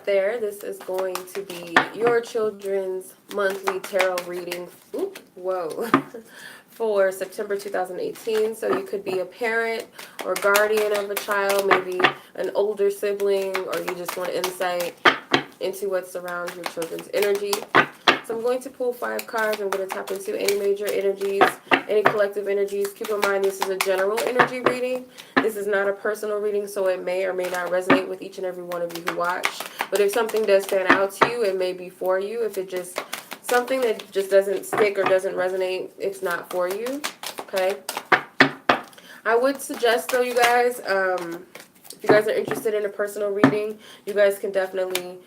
there. This is going to be your children's monthly tarot reading. Oop, whoa. For September 2018. So you could be a parent or guardian of a child, maybe an older sibling, or you just want insight into what surrounds your children's energy. So I'm going to pull 5 cards. I'm going to tap into any major energies, any collective energies. Keep in mind this is a general energy reading. This is not a personal reading, so it may or may not resonate with each and every one of you who watch. But if something does stand out to you, it may be for you. If it just, something that just doesn't stick or doesn't resonate, it's not for you, okay? I would suggest, though, you guys, if you guys are interested in a personal reading, you guys can definitely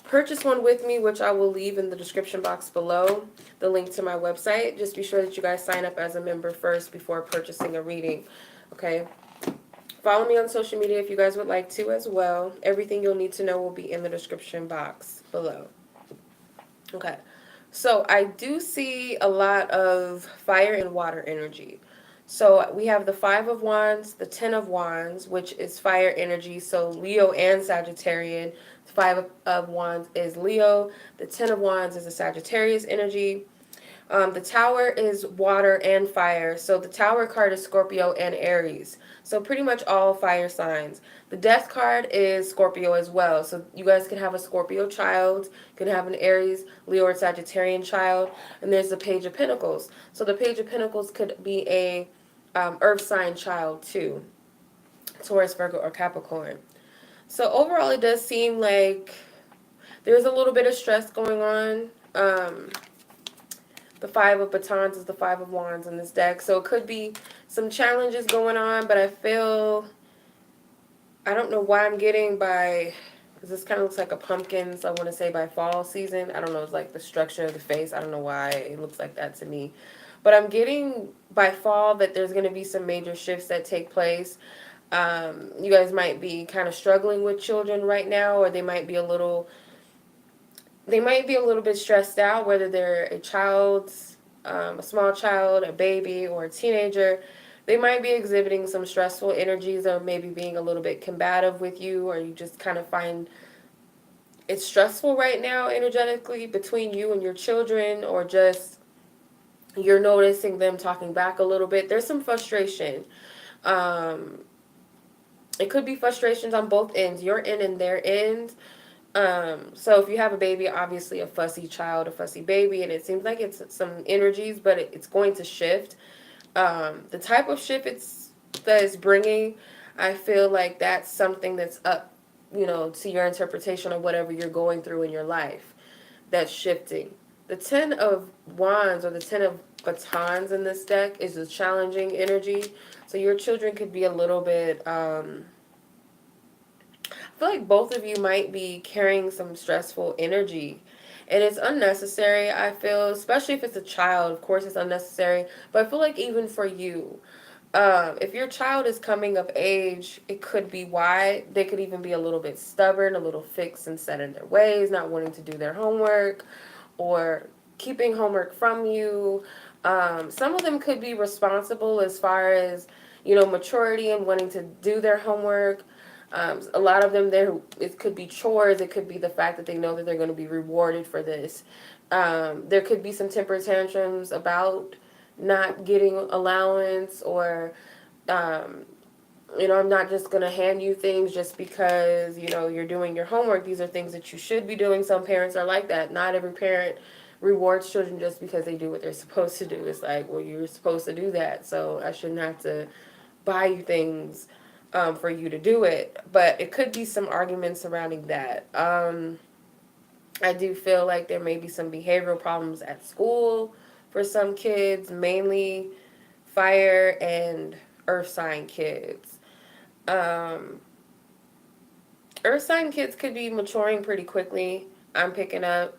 purchase one with me, which I will leave in the description box below, the link to my website. Just be sure that you guys sign up as a member first before purchasing a reading, okay? Follow me on social media if you guys would like to as well. Everything you'll need to know will be in the description box below. Okay, so I do see a lot of fire and water energy. So we have the 5 of Wands, the 10 of Wands, which is fire energy, so Leo and Sagittarian. The 5 of Wands is Leo. The 10 of Wands is a Sagittarius energy. The Tower is water and fire. So the Tower card is Scorpio and Aries. So pretty much all fire signs. The Death card is Scorpio as well. So you guys could have a Scorpio child, could have an Aries, Leo, or Sagittarian child. And there's the Page of Pentacles. So the Page of Pentacles could be a Earth sign child too. Taurus, Virgo, or Capricorn. So overall, it does seem like there's a little bit of stress going on. The 5 of Batons is the 5 of Wands in this deck. So it could be some challenges going on, but I feel, I don't know why I'm getting by, because this kind of looks like a pumpkin, so I want to say by fall season. I don't know, it's like the structure of the face. I don't know why it looks like that to me. But I'm getting by fall that there's going to be some major shifts that take place. You guys might be kind of struggling with children right now, or they might be a little bit stressed out, whether they're a child, a small child, a baby, or a teenager. They might be exhibiting some stressful energies, or maybe being a little bit combative with you, or you just kind of find it's stressful right now energetically between you and your children, or just you're noticing them talking back a little bit. There's some frustration. It could be frustrations on both ends, your end and their end. So if you have a baby, obviously a fussy child, a fussy baby, and it seems like it's some energies, but it's going to shift. The type of shift that it's bringing, I feel like that's something that's up, to your interpretation of whatever you're going through in your life. That's shifting. The 10 of Wands, or the 10 of Batons in this deck, is a challenging energy. So your children could be a little bit, I feel like both of you might be carrying some stressful energy. And it's unnecessary, I feel, especially if it's a child. Of course, it's unnecessary. But I feel like even for you, if your child is coming of age, it could be why. They could even be a little bit stubborn, a little fixed and set in their ways, not wanting to do their homework, or keeping homework from you. Some of them could be responsible as far as, maturity and wanting to do their homework. A lot of them, it could be chores. It could be the fact that they know that they're going to be rewarded for this. There could be some temper tantrums about not getting allowance, or, I'm not just going to hand you things just because, you're doing your homework. These are things that you should be doing. Some parents are like that. Not every parent rewards children just because they do what they're supposed to do. It's like, well, you're supposed to do that, so I shouldn't have to buy you things for you to do it. But it could be some arguments surrounding that. I do feel like there may be some behavioral problems at school for some kids, mainly fire and earth sign kids. Earth sign kids could be maturing pretty quickly. I'm picking up.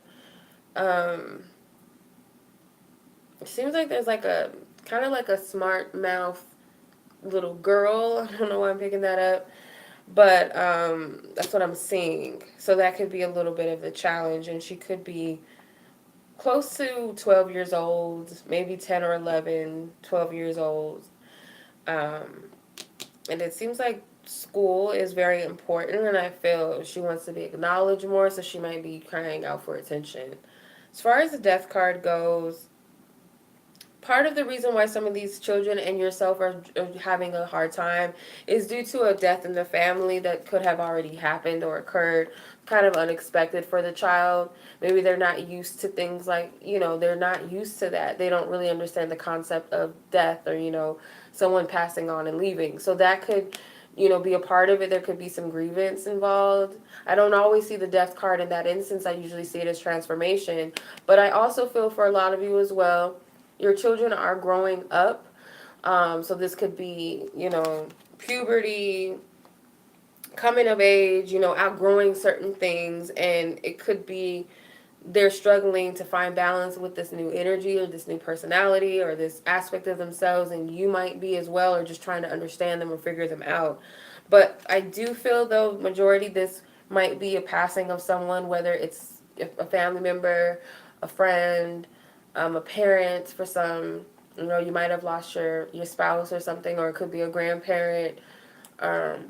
It seems like there's like a kind of like a smart mouth little girl. I don't know why I'm picking that up, but that's what I'm seeing. So that could be a little bit of the challenge, and she could be close to 12 years old, maybe 10 or 11, 12 years old. And it seems like school is very important, and I feel she wants to be acknowledged more, so she might be crying out for attention. As far as the death card goes, part of the reason why some of these children and yourself are having a hard time is due to a death in the family that could have already happened or occurred, kind of unexpected for the child. Maybe they're not used to things like, they're not used to that. They don't really understand the concept of death or, someone passing on and leaving. So that could, be a part of it. There could be some grievance involved. I don't always see the death card in that instance. I usually see it as transformation. But I also feel for a lot of you as well, your children are growing up. So this could be, puberty, coming of age, outgrowing certain things. And it could be they're struggling to find balance with this new energy or this new personality or this aspect of themselves. And you might be as well, or just trying to understand them or figure them out. But I do feel, though, majority this might be a passing of someone, whether it's a family member, a friend, a parent for some. You might have lost your spouse or something, or it could be a grandparent, um,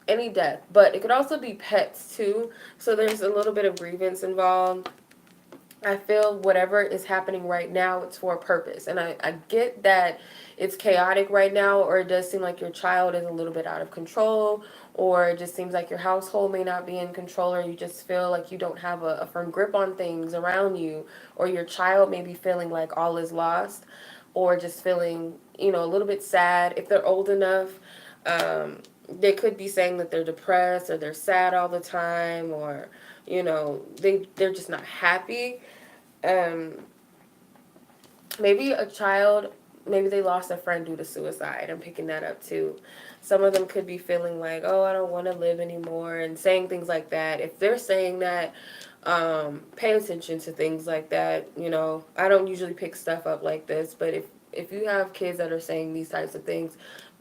any death. But it could also be pets too. So there's a little bit of grievance involved. I feel whatever is happening right now, it's for a purpose. And I get that it's chaotic right now, or it does seem like your child is a little bit out of control, or it just seems like your household may not be in control, or you just feel like you don't have a firm grip on things around you, or your child may be feeling like all is lost, or just feeling, a little bit sad. If they're old enough, they could be saying that they're depressed or they're sad all the time, or, they're just not happy. um, Maybe a child, maybe they lost a friend due to suicide. I'm picking that up too. Some of them could be feeling like, oh, I don't want to live anymore, and saying things like that. If they're saying that, pay attention to things like that. I don't usually pick stuff up like this, but if you have kids that are saying these types of things,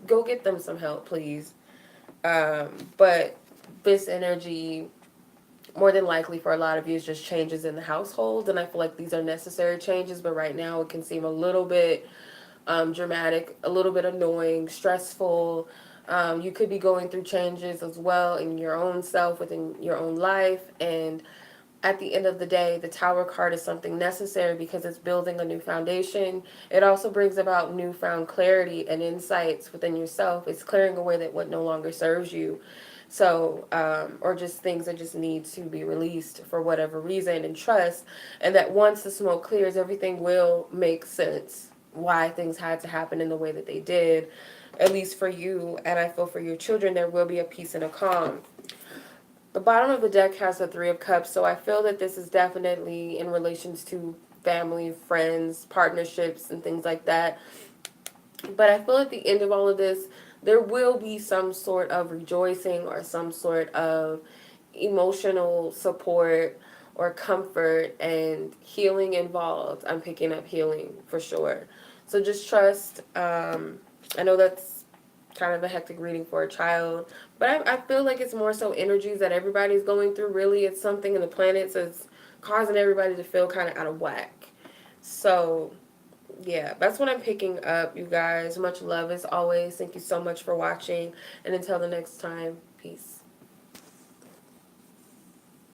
go get them some help, please. But this energy, more than likely for a lot of you, is just changes in the household, and I feel like these are necessary changes, but right now it can seem a little bit dramatic, a little bit annoying, stressful. You could be going through changes as well in your own self, within your own life, and at the end of the day, the Tower card is something necessary because it's building a new foundation. It also brings about newfound clarity and insights within yourself. It's clearing away that what no longer serves you. So, or just things that just need to be released for whatever reason, and trust. And that once the smoke clears, everything will make sense why things had to happen in the way that they did, at least for you. And I feel for your children, there will be a peace and a calm. The bottom of the deck has the Three of Cups, so I feel that this is definitely in relations to family, friends, partnerships, and things like that. But I feel at the end of all of this, there will be some sort of rejoicing or some sort of emotional support or comfort and healing involved. I'm picking up healing for sure. So just trust. I know that's kind of a hectic reading for a child, but I feel like it's more so energies that everybody's going through. Really, it's something in the planets that's causing everybody to feel kind of out of whack. So yeah, that's what I'm picking up, you guys. Much love as always. Thank you so much for watching. And until the next time, peace.